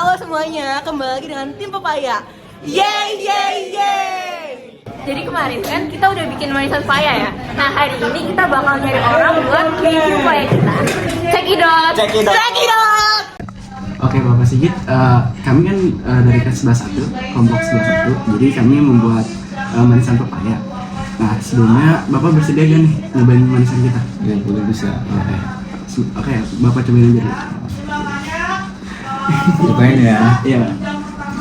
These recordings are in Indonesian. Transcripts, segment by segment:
Halo semuanya, kembali lagi dengan tim Pepaya. Yeay, yeay, yeay. Jadi kemarin kan kita udah bikin manisan pepaya ya. Nah hari ini kita bakal nyari orang buat review pepaya kita. Check it out. Check it out. Oke Bapak Sigit, kami kan dari kelas 11 kelompok 11 jadi kami membuat manisan pepaya. Nah sebelumnya Bapak bersedia gak nih nyobain manisan kita? Ya boleh bisa. Oke, Bapak cobain dulu. Cobain ya. Iya.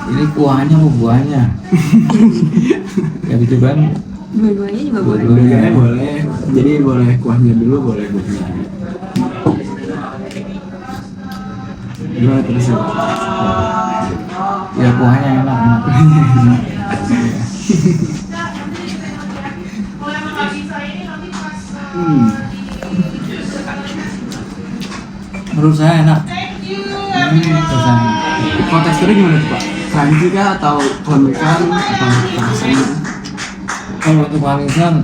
Ini kuahnya mau buahnya. Ya dicobain. Dua-duanya juga boleh. Dua-duanya boleh. Jadi boleh kuahnya dulu, boleh buahnya. Gimana terus ya? Ya kuahnya enak. Menurut saya enak. Menurut saya enak. Kalau teksturnya gimana tuh Pak? Crunchy kah atau kelembekan atau rasanya? Kalau untuk manisan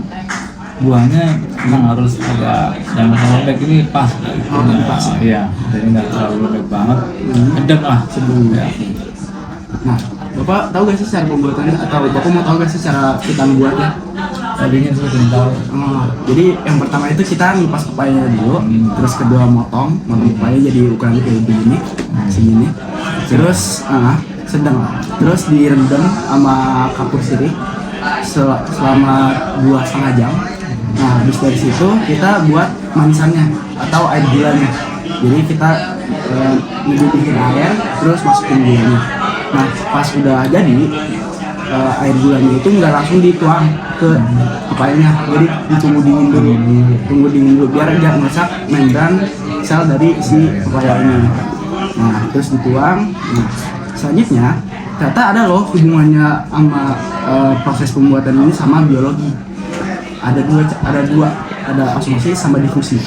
buahnya memang harus agak jangan terlalu lembek, ini pas. Oh, pas. Iya, jadi nggak terlalu lembek banget. Sedang lah sebelumnya. Nah, Bapak tahu gak sih cara pembuatannya atau Bapak mau tahu gak sih cara kita membuatnya? Tadinya saya belum tahu. Oh, jadi yang pertama itu kita ngupas pepayanya dulu, terus kedua motong pepaya jadi ukuran kayak begini, segini. Terus sedang, terus direndam sama kapur sirih selama 2,5 jam. Nah, habis dari situ kita buat manisannya atau air gulanya. Jadi kita ngedidihin air, terus masukin gulanya. Nah, pas udah jadi air gulanya itu nggak langsung dituang ke pepayanya, jadi ditunggu dingin dulu, biar jangan merusak membran sel dari si pepayanya. Nah, terus dituang. Nah, selanjutnya ternyata ada loh hubungannya sama proses pembuatan ini sama biologi. Ada dua, ada osmosis sama difusi.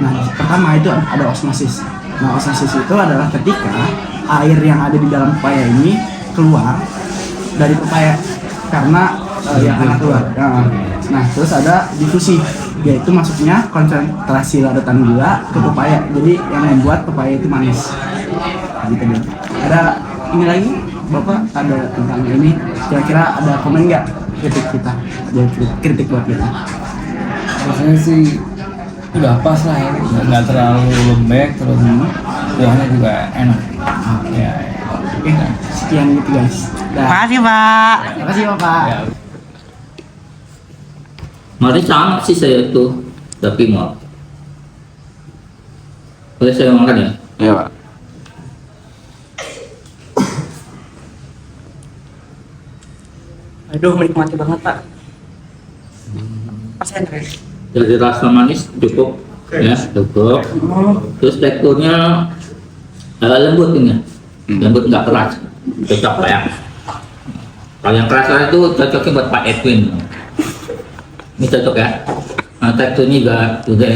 Nah, pertama itu ada osmosis. Nah, osmosis itu adalah ketika air yang ada di dalam pepaya ini keluar dari pepaya karena yang akan keluar. Nah, terus ada difusi, yaitu masuknya konsentrasi larutan gula ke pepaya. Jadi yang membuat pepaya itu manis. Gitu deh. Ada ini lagi, Bapak ada tentang ini. Kira-kira ada komen nggak kritik kita? Ada kritik buat kita? Rasanya sih udah pas lah ini, nggak terlalu lembek, terus buahnya juga enak. Ya. Oke, sekian gitu guys. Makasih Pak. Makasih Bapak. Ya. Mari sama sih saya tuh, tapi mau. Boleh saya makan ya? Iya Pak. Aduh, menikmati banget Pak. Pas enak ya? Jadi rasa manis cukup, ya cukup. Terus teksturnya lembut ini, lembut nggak keras, cocok Pak ya. Kalau yang keras itu cocoknya buat Pak Edwin. Ini cocok ya. Nah, teksturnya juga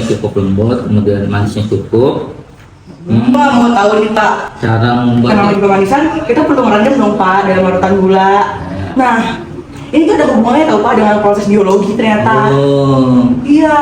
cukup lembut, kemudian manisnya cukup. Mbak mau tahu nih Pak, Cara karena membuat lagi manisan kita perlu merendam dong Pak dalam larutan gula. Nah, ini tuh ada hubungannya tau Pak dengan proses biologi ternyata. Oh, Iya,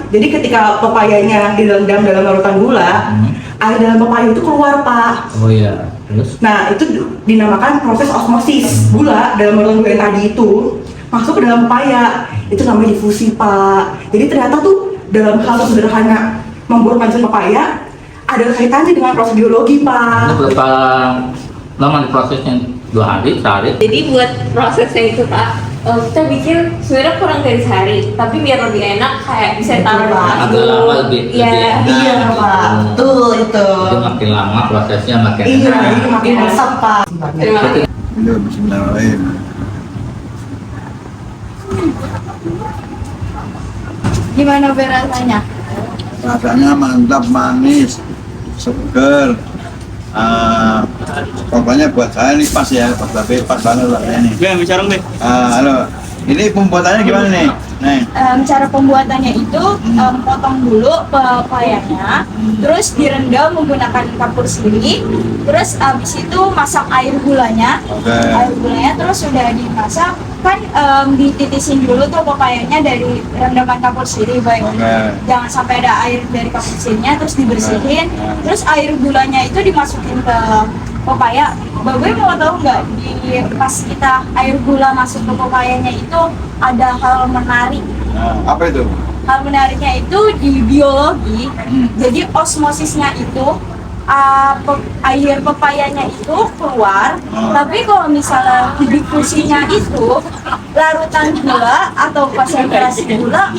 jadi ketika pepayanya direndam dalam larutan gula, air dalam pepaya itu keluar Pak. oh ya. Terus Nah, itu dinamakan proses osmosis. Gula dalam larutan gula yang tadi itu masuk ke dalam pepaya. Itu namanya difusi Pak. Jadi ternyata tuh dalam hal sederhana membuat manisan pepaya ada kaitannya dengan proses biologi ini Pak. berapa lama nih prosesnya? 2 hari, sehari? Jadi buat prosesnya itu Pak, kita bikin sebenarnya kurang dari sehari, tapi biar lebih enak kayak bisa taruh Agak lama lebih Iya. enak. Iya Pak, betul itu. Itu makin lama prosesnya makin Iya, enak. itu makin resep Pak. Terima kasih. Bismillahirrahmanirrahim. Gimana rasanya? Rasanya mantap, manis, seger. Pokoknya buat saya ini pas ya, pas banget lah ini. Gue ambil sarung deh. Halo, ini pembuatannya gimana nih? Nih, Cara pembuatannya itu potong dulu pepayanya, terus direndam menggunakan kapur sirih, terus habis itu masak air gulanya, terus sudah dimasak kan dititisin dulu tuh pepayanya dari rendaman kapur sirih baik, jangan sampai ada air dari kapur sirihnya, terus dibersihin, terus air gulanya itu dimasukin ke pepaya. Bapak mau tahu nggak di pas kita air gula masuk ke pepayanya itu ada hal menarik. Nah, apa itu? Hal menariknya itu di biologi. Jadi osmosisnya itu air pepayanya itu keluar, tapi kalau misalnya difusinya itu larutan gula atau konsentrasi gula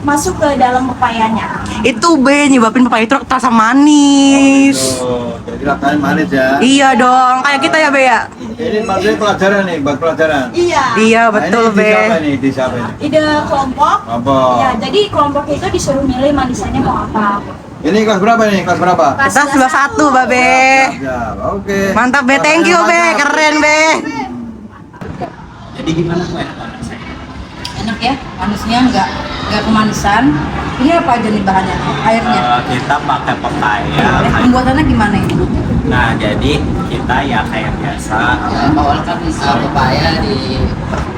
masuk ke dalam pepayanya. Itu B nyebabin pepaya itu terasa manis. Oh, jadi rasanya manis ya. Iya dong, kayak kita ya Be ya. Ini maksudnya pelajaran nih, buat pelajaran. Iya. Iya Nah, betul ini di siapa Be. nih? Di siapa ini? Ide kelompok. Apa? Ya, jadi kelompok itu disuruh milih manisannya mau apa. Ini kelas berapa nih? Kelas berapa? Kita 91 Babe. Ya, oke. Mantap Be, thank you Be, keren Be. Jadi gimana kue? Enak ya, manisnya nggak kemanisan. Ini apa aja nih bahannya? Airnya. Kita pakai pepaya. Pembuatannya gimana ini? Nah, jadi kita ya kayak biasa. Awalnya kan pepaya di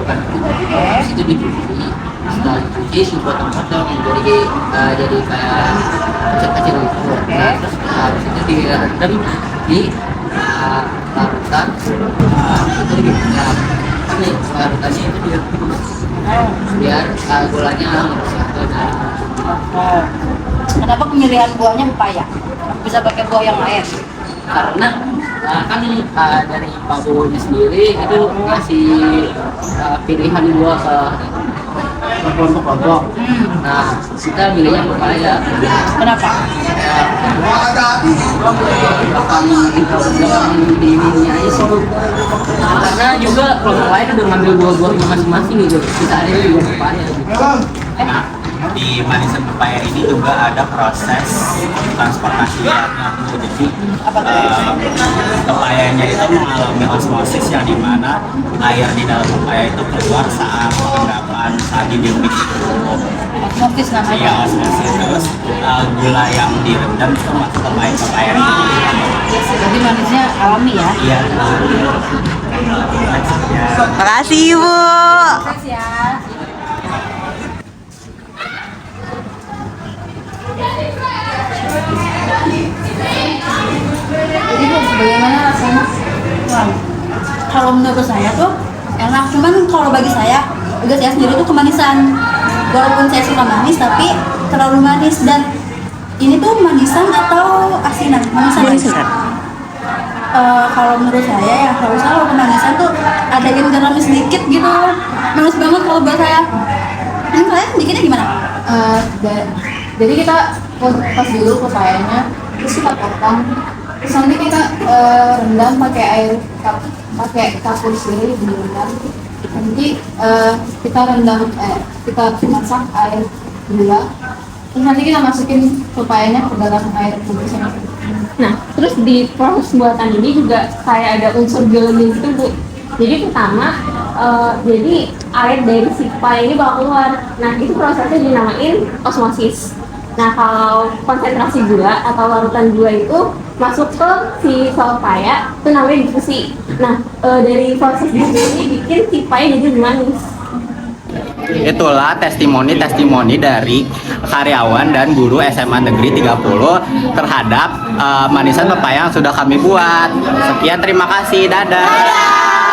habis itu dicuci, setelah dicuci si potong-potong jadi kayak kecil-kecil gitu. Nah, terus habis itu direndam di larutan. Itu dibilang ini larutannya itu direbus biar gulanya bersatu. Kenapa pemilihan buahnya pepaya? Bisa pakai buah yang lain? Karena kan dari Pak Bowonya sendiri itu ngasih pilihan buah ke kelompok-kelompok. Nah, kita milihnya pepaya. Kenapa? Di ininya aja sih. Karena juga kelompok lain udah ngambil buah-buahnya masing-masing gitu. Kita ada juga pepaya gitu. Nah, di manisan pepaya ini juga ada proses transportasi yang jadi pepayanya itu mengalami osmosis yang dimana air di dalam pepaya itu keluar saat pengendapan saat dibimbing itu. Osmosis namanya. Iya, osmosis. Terus gula yang direndam itu masuk ke pepaya ini. Jadi manisnya alami ya? Iya. Makasih Ibu. Sukses ya. Jadi Bu, bagaimana rasanya? Wah, kalau menurut saya tuh enak, cuman kalau bagi saya sendiri tuh kemanisan. Walaupun saya suka manis tapi terlalu manis. Dan ini tuh manisan atau asinan? Manisan. Kalau menurut saya ya harusnya kalau kemanisan tuh ada garamnya sedikit gitu. Manis banget kalau buat saya. Ini kalian bikinnya gimana? Jadi kita pas dulu pepayanya, terus kita potong, terus nanti kita rendam pakai kapur sendiri direndam. Nanti kita rendam, kita masak air gula, terus nanti kita masukin pepayanya ke dalam air putih sama. Nah, terus di proses buatan ini juga kayak ada unsur biologi gitu Bu. Jadi pertama, jadi air dari si pepaya ini bakal keluar. Nah, itu prosesnya dinamain osmosis. Nah, kalau konsentrasi gula atau larutan gula itu masuk ke si sel pepaya, itu namanya difusi. Nah, dari proses difusi ini bikin si pepaya jadi lebih manis. Itulah testimoni dari karyawan dan guru SMA Negeri 30 terhadap manisan pepaya yang sudah kami buat. Sekian, terima kasih, dadah.